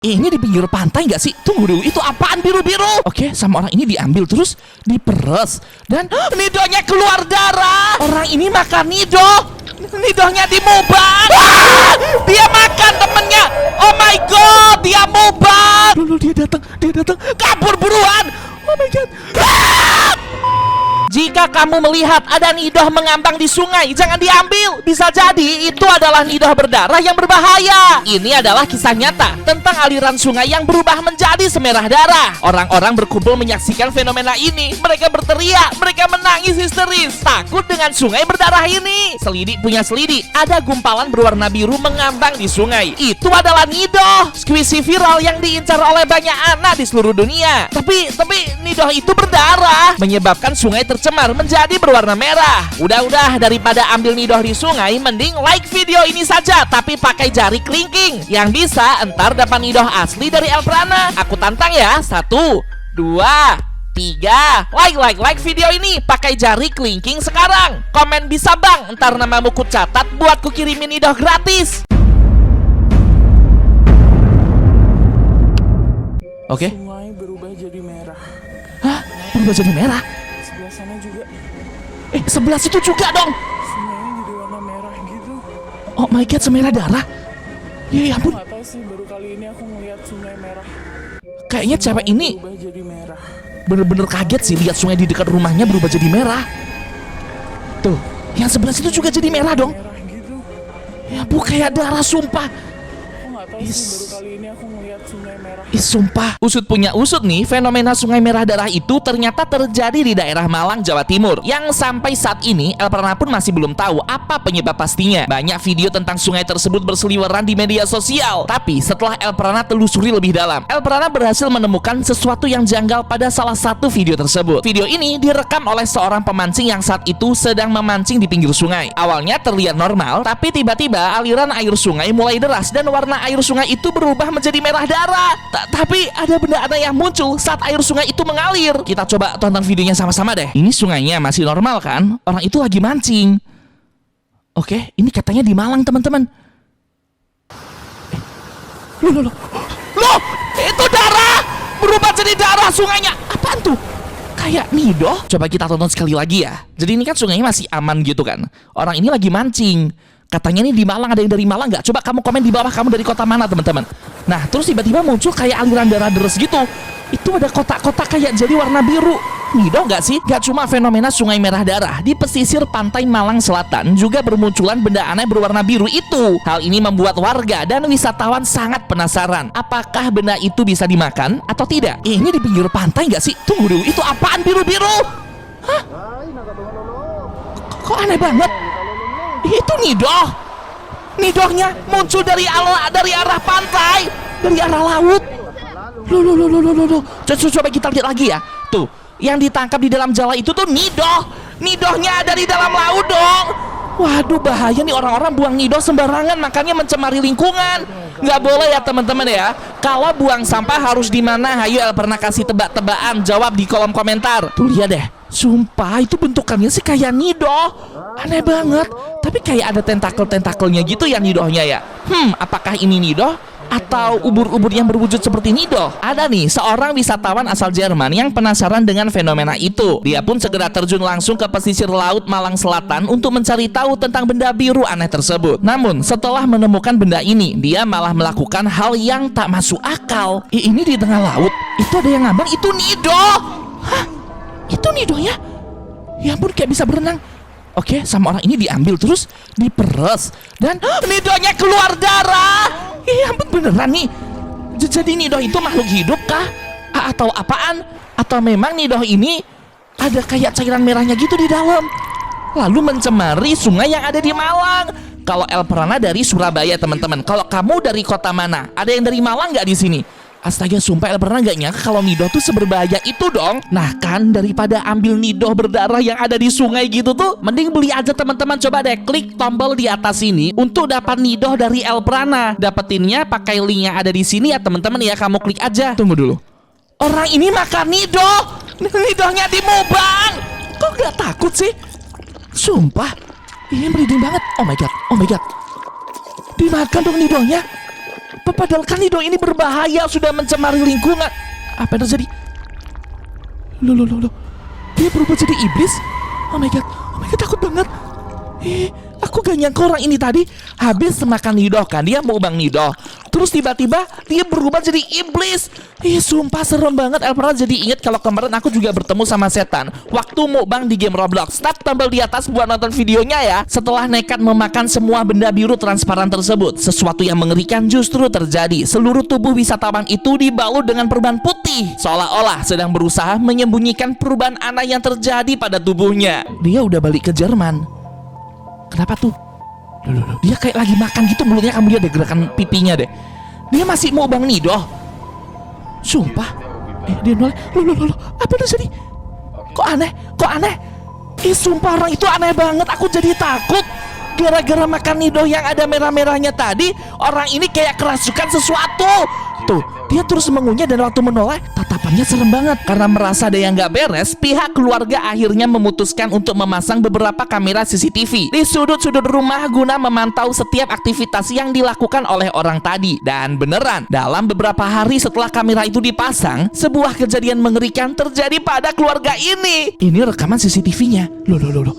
Ini di pinggir pantai nggak sih? Tunggu dulu, itu apaan biru-biru? Oke, sama orang ini diambil terus diperes dan nidonya keluar darah. Orang ini makan nido. Nidonya dimubang. Dia makan temennya. Oh my god, dia mubang. Dulu dia datang, kabur buruan. Oh my god. Jika kamu melihat ada nidoh mengambang di sungai, jangan diambil. Bisa jadi itu adalah nidoh berdarah yang berbahaya. Ini adalah kisah nyata tentang aliran sungai yang berubah menjadi semerah darah. Orang-orang berkumpul menyaksikan fenomena ini. Mereka berteriak, mereka menangis histeris, takut dengan sungai berdarah ini. Selidik punya selidik, ada gumpalan berwarna biru mengambang di sungai. Itu adalah nidoh, squishy viral yang diincar oleh banyak anak di seluruh dunia. Tapi nidoh itu berdarah, menyebabkan sungai tercemar menjadi berwarna merah. Udah, daripada ambil nidoh di sungai, mending like video ini saja tapi pakai jari kelingking. Yang bisa entar dapat nidoh asli dari Elprana. Aku tantang ya, 1, 2, 3. Like video ini pakai jari kelingking sekarang. Komen bisa bang, entar namamu ku catat buat ku kirimin nidoh gratis. Oke. Sungai berubah jadi merah. Hah? Berubah jadi merah? Sebelah sana juga. Sebelah situ juga dong. Sungainya jadi warna merah gitu. Oh my god, semerah darah. Ya ampun. Nggak tahu sih, baru kali ini aku ngeliat sungai merah. Kayaknya cewek ini Berubah jadi merah. bener-bener kaget sih lihat sungai di dekat rumahnya berubah jadi merah. Tuh, yang sebelah situ juga jadi merah dong. Merah gitu. Ya bu, kayak darah sumpah. Aku nggak tahu sih, baru kali ini aku ngeliat sungai merah. Sumpah. Usut punya usut nih, fenomena sungai merah darah itu ternyata terjadi di daerah Malang, Jawa Timur. Yang sampai saat ini Elprana pun masih belum tahu apa penyebab pastinya. Banyak video tentang sungai tersebut berseliweran di media sosial. Tapi setelah Elprana telusuri lebih dalam, Elprana berhasil menemukan sesuatu yang janggal pada salah satu video tersebut. Video ini direkam oleh seorang pemancing yang saat itu sedang memancing di pinggir sungai. Awalnya terlihat normal, tapi tiba-tiba aliran air sungai mulai deras dan warna air sungai itu berubah menjadi merah darah. Tapi ada benda aneh yang muncul saat air sungai itu mengalir. Kita coba tonton videonya sama-sama deh. Ini sungainya masih normal kan? Orang itu lagi mancing. Oke, ini katanya di Malang teman-teman. Loh, itu darah berubah jadi darah sungainya. Apaan tuh? Kayak nidoh. Coba kita tonton sekali lagi ya. Jadi ini kan sungainya masih aman gitu kan. Orang ini lagi mancing. Katanya nih di Malang, ada yang dari Malang nggak? Coba kamu komen di bawah, kamu dari kota mana teman-teman. Nah terus tiba-tiba muncul kayak aliran darah deres gitu. Itu ada kotak-kotak kayak jadi warna biru. Nidoh nggak sih? Gak cuma fenomena sungai merah darah, di pesisir pantai Malang Selatan juga bermunculan benda aneh berwarna biru itu. Hal ini membuat warga dan wisatawan sangat penasaran. Apakah benda itu bisa dimakan atau tidak? Ini di pinggir pantai nggak sih? Tunggu dulu, itu apaan biru-biru? Hah? Kok aneh banget? Itu nidoh. Nidohnya muncul dari arah pantai, dari arah laut. Loh. Coba kita lihat lagi ya. Tuh, yang ditangkap di dalam jala itu tuh nidoh. Nidohnya ada di dalam laut dong. Waduh, bahaya nih orang-orang buang nidoh sembarangan, makanya mencemari lingkungan. Nggak boleh ya teman-teman ya. Kalau buang sampah harus di mana? Hayo Elprana kasih tebak-tebakan, jawab di kolom komentar. Tuh lihat deh. Sumpah itu bentukannya sih kayak nidoh. Aneh banget. Tapi kayak ada tentakel-tentakelnya gitu ya nidohnya ya. Apakah ini nidoh atau ubur-ubur yang berwujud seperti nidoh? Ada nih seorang wisatawan asal Jerman yang penasaran dengan fenomena itu. Dia pun segera terjun langsung ke pesisir laut Malang Selatan untuk mencari tahu tentang benda biru aneh tersebut. Namun setelah menemukan benda ini, dia malah melakukan hal yang tak masuk akal. Ini di tengah laut, itu ada yang ngambang, itu nidoh. Hah? Itu nidohnya? Ya ampun, kayak bisa berenang. Oke, sama orang ini diambil terus diperes dan nidohnya keluar darah. Ya ampun, beneran nih. Jadi nidoh itu makhluk hidup kah? Atau apaan? Atau memang nidoh ini ada kayak cairan merahnya gitu di dalam, lalu mencemari sungai yang ada di Malang. Kalau Elprana dari Surabaya teman-teman. Kalau kamu dari kota mana? Ada yang dari Malang nggak di sini? Astaga, sumpah Elprana gak nyangka kalau nidoh tuh seberbahaya itu dong. Nah kan, daripada ambil nidoh berdarah yang ada di sungai gitu tuh, mending beli aja teman-teman. Coba deh klik tombol di atas sini untuk dapat nidoh dari Elprana. Dapetinnya pakai link yang ada di sini ya teman-teman ya. Kamu klik aja. Tunggu dulu. Orang ini makan nidoh. Nidohnya dimubang. Kok gak takut sih? Sumpah, ini merinding banget. Oh my god. Dimakan dong nidohnya. Padahal kan Nidoh ini berbahaya, sudah mencemari lingkungan. Apa yang terjadi? Loh. Dia berubah jadi iblis? Oh my god, takut banget. Aku gak nyangka orang ini tadi habis makan Nidoh kan, dia mau bang Nidoh. Terus tiba-tiba dia berubah jadi iblis. Sumpah serem banget. Elpera jadi inget kalau kemarin aku juga bertemu sama setan waktu mukbang di game Roblox. Tap tombol di atas buat nonton videonya ya. Setelah nekat memakan semua benda biru transparan tersebut, sesuatu yang mengerikan justru terjadi. Seluruh tubuh wisatawan itu dibalut dengan perban putih, seolah-olah sedang berusaha menyembunyikan perubahan aneh yang terjadi pada tubuhnya. Dia udah balik ke Jerman. Kenapa tuh? Loh, dia kayak lagi makan gitu, mulutnya kamu lihat deh gerakan pipinya deh. Dia masih mau bang Nidoh. Sumpah. Dia noleh. Loh, apa terjadi? Kok aneh? Sumpah orang itu aneh banget. Aku jadi takut. Gara-gara makan Nidoh yang ada merah-merahnya tadi, orang ini kayak kerasukan sesuatu. Tuh, dia terus mengunyah dan waktu menoleh, tatapannya serem banget. Karena merasa ada yang gak beres, pihak keluarga akhirnya memutuskan untuk memasang beberapa kamera CCTV di sudut-sudut rumah guna memantau setiap aktivitas yang dilakukan oleh orang tadi. Dan beneran, dalam beberapa hari setelah kamera itu dipasang, sebuah kejadian mengerikan terjadi pada keluarga ini. Ini rekaman CCTV-nya. Loh.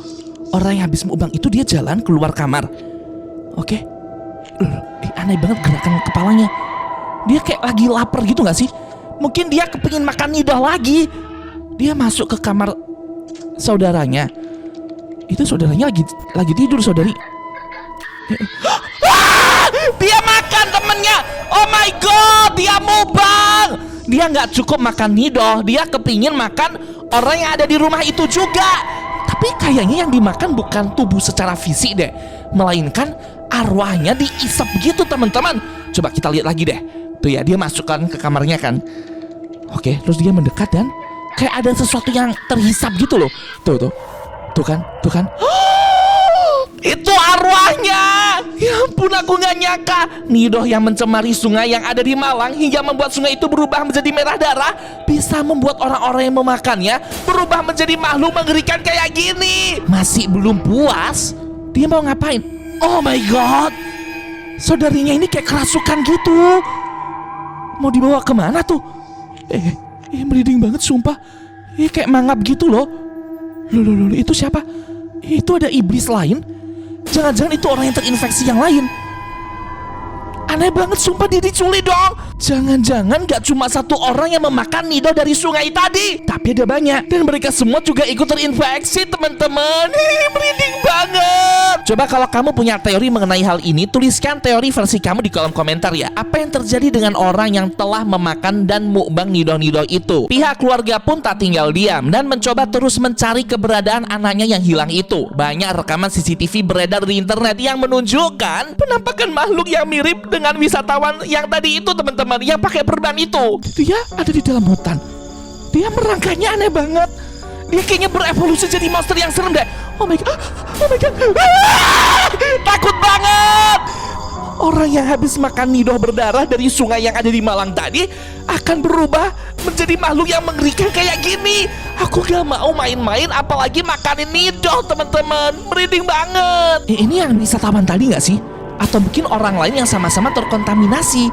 Orang yang habis mukbang itu dia jalan keluar kamar. Oke. Loh, aneh banget gerakan kepalanya. Dia kayak lagi lapar gitu gak sih? Mungkin dia kepingin makan Nidoh lagi. Dia masuk ke kamar saudaranya. Itu saudaranya lagi tidur, saudari. Dia makan temennya. Oh my god, dia mukbang. Dia gak cukup makan Nidoh, dia kepingin makan orang yang ada di rumah itu juga. Tapi kayaknya yang dimakan bukan tubuh secara fisik deh, melainkan arwahnya diisap gitu teman-teman. Coba kita lihat lagi deh. Tuh ya, dia masukkan ke kamarnya kan. Oke, terus dia mendekat dan kayak ada sesuatu yang terhisap gitu loh. Tuh kan. Itu arwahnya. Ya ampun, aku gak nyangka Nidoh yang mencemari sungai yang ada di Malang hingga membuat sungai itu berubah menjadi merah darah bisa membuat orang-orang yang memakannya berubah menjadi makhluk mengerikan kayak gini. Masih belum puas, dia mau ngapain? Oh my god, saudarinya ini kayak kerasukan gitu. Mau dibawa kemana tuh? Merinding banget sumpah. Kayak mangap gitu loh. Loh, itu siapa? Itu ada iblis lain? Jangan-jangan itu orang yang terinfeksi yang lain. Aneh banget sumpah, dia diculik dong. Jangan-jangan gak cuma satu orang yang memakan Nidoh dari sungai tadi, tapi ada banyak. Dan mereka semua juga ikut terinfeksi teman-teman. Merinding banget. Coba kalau kamu punya teori mengenai hal ini, tuliskan teori versi kamu di kolom komentar ya. Apa yang terjadi dengan orang yang telah memakan dan mukbang Nidoh-Nidoh itu? Pihak keluarga pun tak tinggal diam dan mencoba terus mencari keberadaan anaknya yang hilang itu. Banyak rekaman CCTV beredar di internet yang menunjukkan penampakan makhluk yang mirip dengan wisatawan yang tadi itu teman-teman, yang pakai perban itu. Dia ada di dalam hutan. Dia merangkanya aneh banget. Dia kayaknya berevolusi jadi monster yang serem deh. Oh my god. Takut banget. Orang yang habis makan Nidoh berdarah dari sungai yang ada di Malang tadi akan berubah menjadi makhluk yang mengerikan kayak gini. Aku gak mau main-main, apalagi makanin Nidoh teman-teman. Merinding banget. Ini yang wisatawan tadi gak sih? Atau mungkin orang lain yang sama-sama terkontaminasi.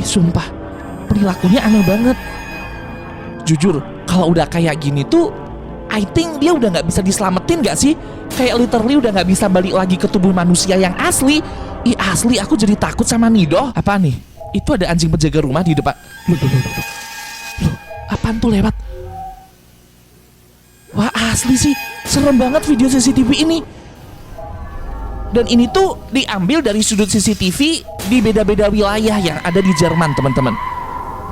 Sumpah, perilakunya aneh banget. Jujur, kalau udah kayak gini tuh I think dia udah gak bisa diselamatin gak sih? Kayak literally udah gak bisa balik lagi ke tubuh manusia yang asli. Asli aku jadi takut sama Nidoh. Apa nih? Itu ada anjing penjaga rumah di depan. Loh, apaan tuh lewat? Wah asli sih, serem banget video CCTV ini. Dan ini tuh diambil dari sudut CCTV di beda-beda wilayah yang ada di Jerman teman-teman.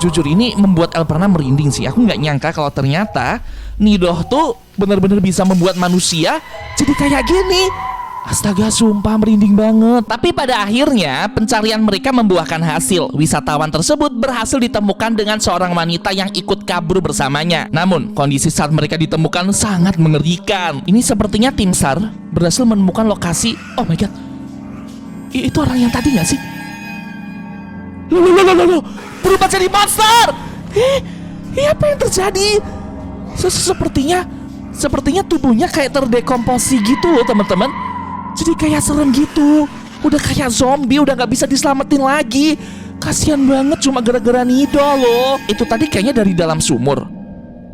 Jujur ini membuat Elpera merinding sih. Aku nggak nyangka kalau ternyata Nidoh tuh benar-benar bisa membuat manusia jadi kayak gini. Astaga, sumpah merinding banget. Tapi pada akhirnya pencarian mereka membuahkan hasil. Wisatawan tersebut berhasil ditemukan dengan seorang wanita yang ikut kabur bersamanya. Namun kondisi saat mereka ditemukan sangat mengerikan. Ini sepertinya tim SAR berhasil menemukan lokasi. Oh my god, itu orang yang tadi gak sih? Loh, berubah jadi monster. Apa yang terjadi? Sepertinya tubuhnya kayak terdekomposi gitu loh teman-teman. Jadi kayak serem gitu. udah kayak zombie, udah nggak bisa diselamatin lagi. Kasian banget cuma gara-gara Nido loh. Itu tadi kayaknya dari dalam sumur.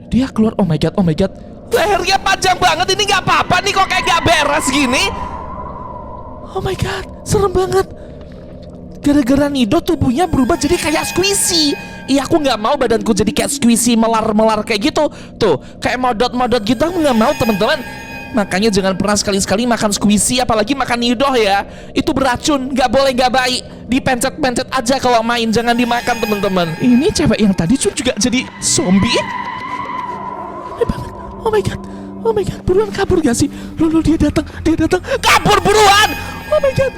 Dia keluar, oh my god, oh my god. Lehernya panjang banget, ini nggak apa-apa nih kok kayak nggak beres gini. Oh my god, serem banget. Gara-gara Nido tubuhnya berubah jadi kayak squishy. Iya, aku nggak mau badanku jadi kayak squishy, melar-melar kayak gitu. Tuh, kayak modot-modot gitu, aku nggak mau teman-teman. Makanya jangan pernah sekali-sekali makan squishy, apalagi makan Nido ya. Itu beracun, nggak boleh, nggak baik. Dipencet-pencet aja kalau main, jangan dimakan teman-teman. Ini cewek yang tadi juga jadi zombie. Oh my god, oh my god, buruan kabur gak sih? Loh, dia datang, kabur buruan. Oh my god.